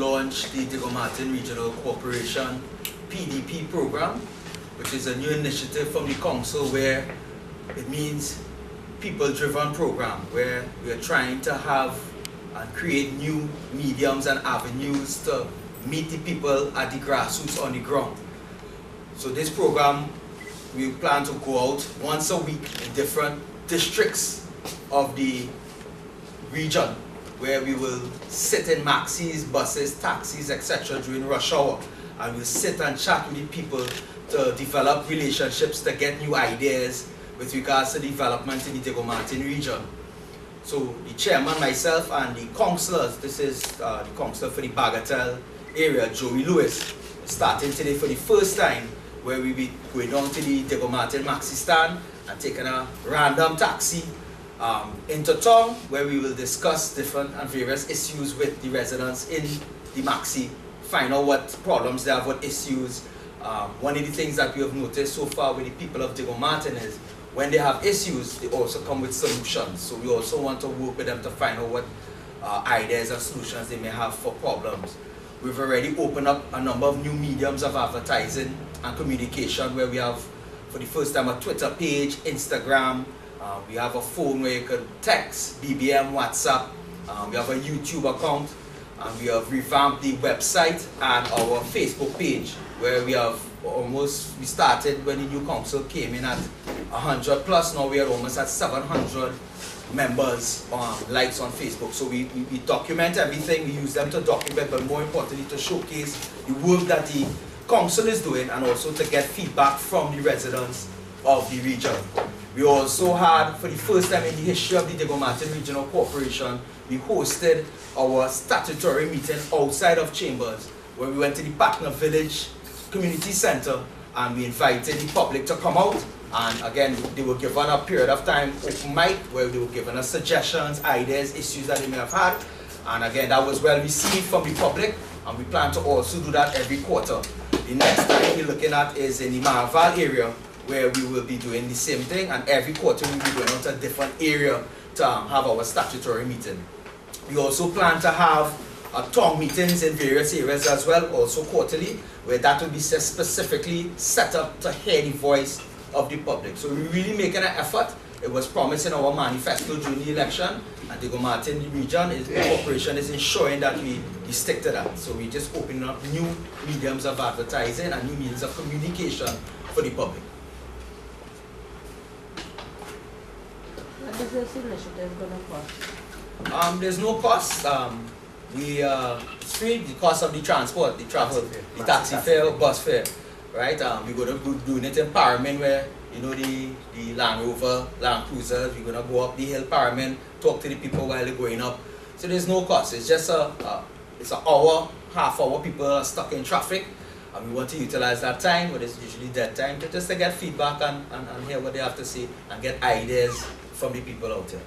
launch the Diego Martin Regional Corporation PDP program, which is a new initiative from the council where it means people-driven program where we are trying to have and create new mediums and avenues to meet the people at the grassroots on the ground. So this program, we plan to go out once a week in different districts of the region where we will sit in maxis, buses, taxis, etc. during rush hour, and we'll sit and chat with the people to develop relationships, to get new ideas with regards to development in the Diego Martin region. So the chairman, myself, and the councillors, this is the councillor for the Bagatelle area, Joey Lewis, starting today for the first time, where we'll be going down to the Diego Martin Maxi stand and taking a random taxi into town, where we will discuss different and various issues with the residents in the Maxi, find out what problems they have, what issues. One of the things that we have noticed so far with the people of Diego Martin is when they have issues, they also come with solutions. So we also want to work with them to find out what ideas and solutions they may have for problems. We've already opened up a number of new mediums of advertising and communication, where we have, for the first time, a Twitter page, Instagram. We have a phone where you can text, BBM, WhatsApp. We have a YouTube account. And we have revamped the website and our Facebook page, where we have we started when the new council came in at 100 plus. Now we are almost at 700 members, likes on Facebook. So we document everything, we use them to document, but more importantly to showcase the work that the council is doing, and also to get feedback from the residents of the region. We also had, for the first time in the history of the Diego Martin Regional Corporation, we hosted our statutory meeting outside of Chambers, where we went to the Partner Village Community Center and we invited the public to come out. And again, they were given a period of time, open mic, where they were giving us suggestions, ideas, issues that they may have had. And again, that was well received from the public, and we plan to also do that every quarter. The next time we're looking at is in the Maraval area, where we will be doing the same thing, and every quarter we'll be going out to a different area to have our statutory meeting. We also plan to have town meetings in various areas as well, also quarterly, where that will be specifically set up to hear the voice of the public. So we're really making an effort. It was promised in our manifesto during the election, and Diego Martin region, the corporation is ensuring that we stick to that. So we're just opening up new mediums of advertising and new mediums of communication for the public. What is this initiative going to cost? There's no cost. It's free. The cost of the transport, the travel, the taxi fare, bus fare, right? We're going to be doing it in Parliament, where you know the Land Rover, Land Cruisers. We're going to go up the hill Parliament, talk to the people while they're going up. So there's no cost. It's just it's an hour, half hour. People are stuck in traffic, and we want to utilize that time, but it's usually dead time, just to get feedback and hear what they have to say and get ideas from the people out there.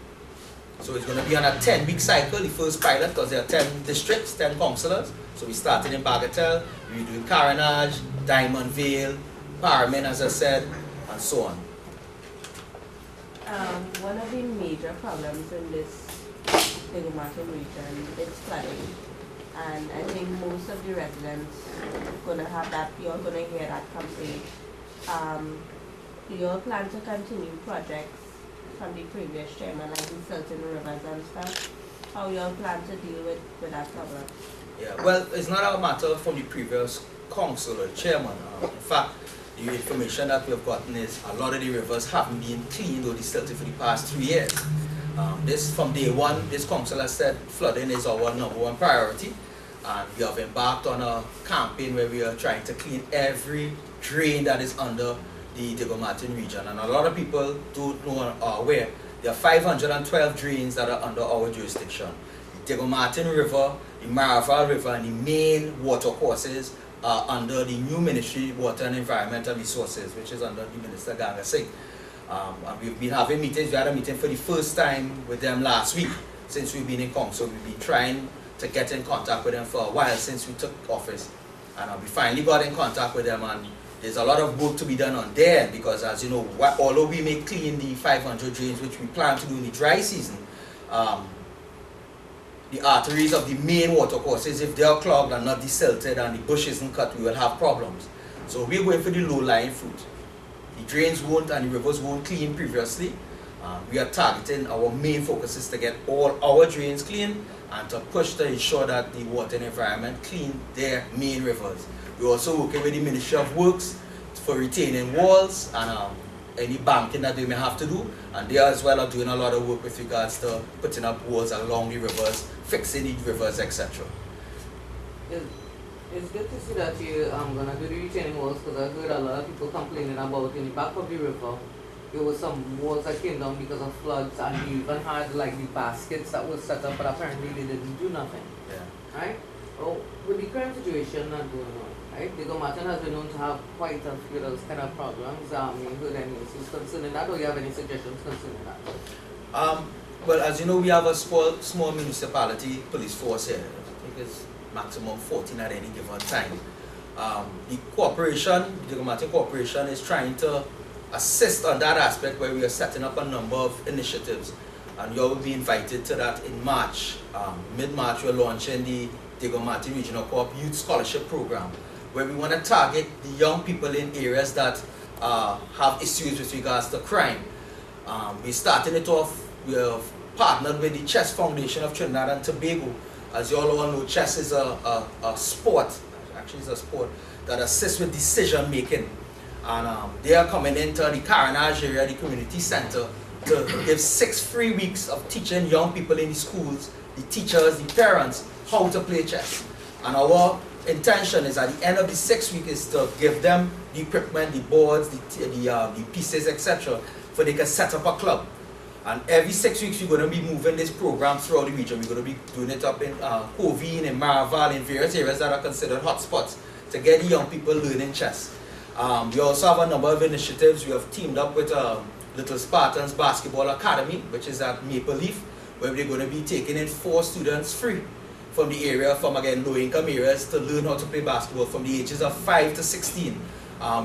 So it's going to be on a 10-week cycle, the first pilot, because there are 10 districts, 10 councillors. So we started in Bagatelle, we do Carenage, Diamond Vale, Parliament, as I said, and so on. One of the major problems in this Diego Martin region is flooding. And I think most of the residents are going to have that, you're going to hear that complaint. Do you all plan to continue projects from the previous chairman, like in Silton Rivers and stuff? How you all plan to deal with that problem? Yeah, well, it's not a matter from the previous council or chairman. In fact, the information that we've gotten is a lot of the rivers haven't been cleaned or desilted for the past 3 years. This, from day one, this council has said flooding is our #1 priority, and we have embarked on a campaign where we are trying to clean every drain that is under the Diego Martin region. And a lot of people don't know or are aware there are 512 drains that are under our jurisdiction. The Diego Martin River, the Maraval River, and the main water courses are under the new Ministry of Water and Environmental Resources, which is under the Minister Ganga Singh. And we've been having meetings. We had a meeting for the first time with them last week since we've been in council. We've been trying to get in contact with them for a while since we took office. And we finally got in contact with them, and there's a lot of work to be done on there, because as you know, although we may clean the 500 drains, which we plan to do in the dry season, the arteries of the main water courses, if they are clogged and not desilted and the bush isn't cut, we will have problems. So we're going for the low-lying fruit. The drains won't and the rivers won't clean previously. We are targeting, our main focus is to get all our drains clean and to push to ensure that the water and environment clean their main rivers. We're also working with the Ministry of Works for retaining walls and any banking that they may have to do, and they as well are doing a lot of work with regards to putting up walls along the rivers, fixing the rivers, etc. It's good to see that you're going to do the retaining walls, because I heard a lot of people complaining about in the back of the river there was some walls that came down because of floods, and you even had like the baskets that were set up, but apparently they didn't do nothing. Yeah. Right? Oh, with the current situation not going on, right? Diego Martin has been known to have quite a few of those kind of problems. You heard any issues concerning that, or you have any suggestions concerning that? Well, as you know, we have a small municipality police force here. I think it's maximum 14 at any given time. The corporation, the Diego Martin Corporation, is trying to assist on that aspect, where we are setting up a number of initiatives, and you will be invited to that in March. Mid-March, we're launching the Diego Martin Regional Co-op Youth Scholarship Program, where we want to target the young people in areas that have issues with regards to crime. We're starting it off, we have partnered with the Chess Foundation of Trinidad and Tobago. As you all know, chess is a sport, actually it's a sport that assists with decision making. And they are coming into the Carenage area, the community center, to give 6 free weeks of teaching young people in the schools, the teachers, the parents, how to play chess. And our intention is at the end of the 6 weeks is to give them the equipment, the boards, the pieces, etc., for they can set up a club. And every 6 weeks we're going to be moving this program throughout the region. We're going to be doing it up in Covine, in Maraval, in various areas that are considered hotspots to get the young people learning chess. We also have a number of initiatives. We have teamed up with Little Spartans Basketball Academy, which is at Maple Leaf, where we're going to be taking in 4 students free from the area, from again low-income areas, to learn how to play basketball from the ages of 5 to 16.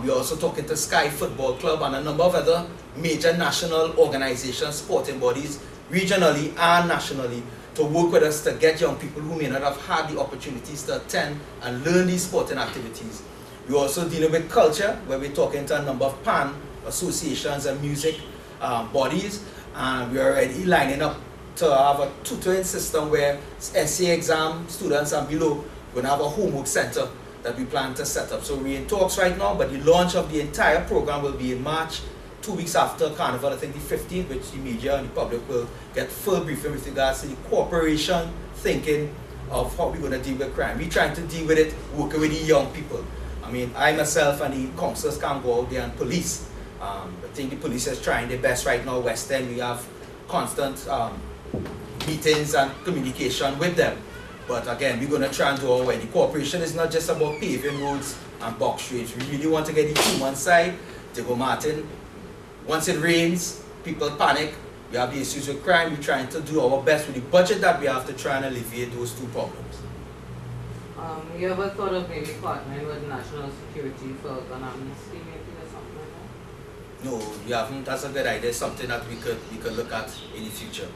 We're also talking to Sky Football Club and a number of other major national organizations, sporting bodies, regionally and nationally, to work with us to get young people who may not have had the opportunities to attend and learn these sporting activities. We're also dealing with culture, where we're talking to a number of PAN associations and music bodies, and we're already lining up to have a tutoring system where essay exam students and below we're going to have a homework center that we plan to set up. So we're in talks right now, but the launch of the entire program will be in March, 2 weeks after Carnival, I think the 15th, which the media and the public will get full briefing with regards to the corporation thinking of how we're going to deal with crime. We're trying to deal with it working with the young people. I mean, I myself and the councillors can go out there and police. I think the police is trying their best right now. West End, we have constant meetings and communication with them. But again, we're going to try and do our way. The corporation is not just about paving roads and box streets. We really want to get the human side. Diego Martin, once it rains, people panic. We have the issues with crime. We're trying to do our best with the budget that we have to try and alleviate those 2 problems. You ever thought of maybe partnering with national security for an amnesty maybe or something like that? No, you haven't. That's a good idea. Something that we could look at in the future.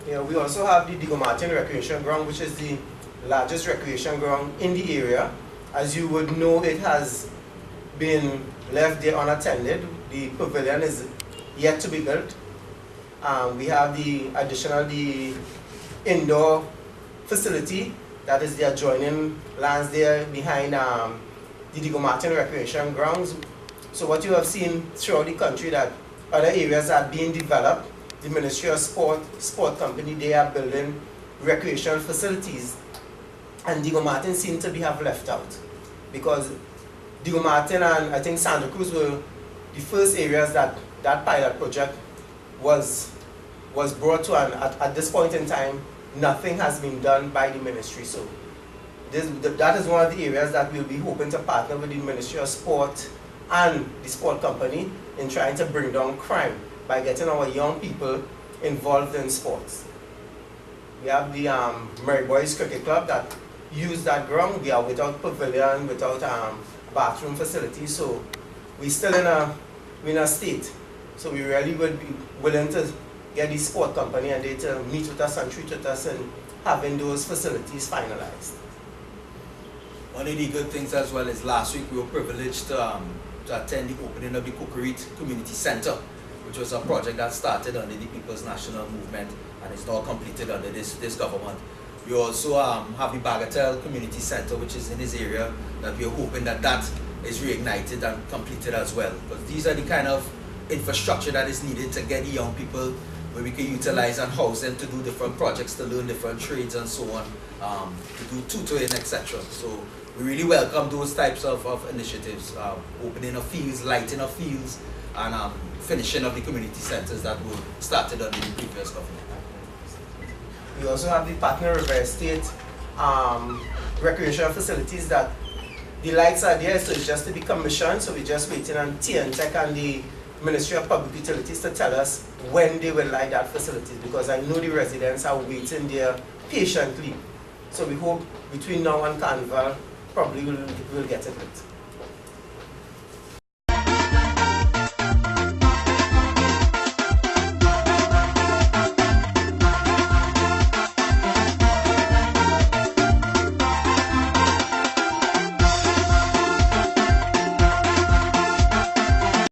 Yeah, we also have the Diego Martin Recreation Ground, which is the largest recreation ground in the area. As you would know, it has been left there unattended. The pavilion is yet to be built. We have the indoor facility, that is the adjoining lands there behind the Diego Martin Recreation Grounds. So what you have seen throughout the country, that other areas are being developed. The Ministry of Sport Company, they are building recreation facilities, and Diego Martin seemed to have left out, because Diego Martin and I think Santa Cruz were the first areas that pilot project was brought to, and at this point in time nothing has been done by the ministry. So that is one of the areas that we'll be hoping to partner with the Ministry of Sport and the sport company in trying to bring down crime by getting our young people involved in sports. We have the Mary Boys Cricket Club that use that ground. We are without pavilion, without bathroom facilities, so we're still in a state. So we really would be willing to get the sport company and they to meet with us and treat with us having those facilities finalized. One of the good things as well is last week we were privileged to attend the opening of the Cocorite Community Center, which was a project that started under the People's National Movement and is now completed under this government. We also have the Bagatelle Community Center, which is in this area, that we are hoping that is reignited and completed as well. Because these are the kind of infrastructure that is needed to get the young people where we can utilize and house them to do different projects, to learn different trades and so on, to do tutoring, etc. So we really welcome those types of initiatives, opening of fields, lighting of fields, and finishing of the community centers that were started under the previous government. We also have the Partner River Estate recreational facilities that the lights are there, so it's just to be commissioned. So we're just waiting on TNTech and the Ministry of Public Utilities to tell us when they will light that facility, because I know the residents are waiting there patiently. So we hope between now and Carnival, probably we'll get it lit.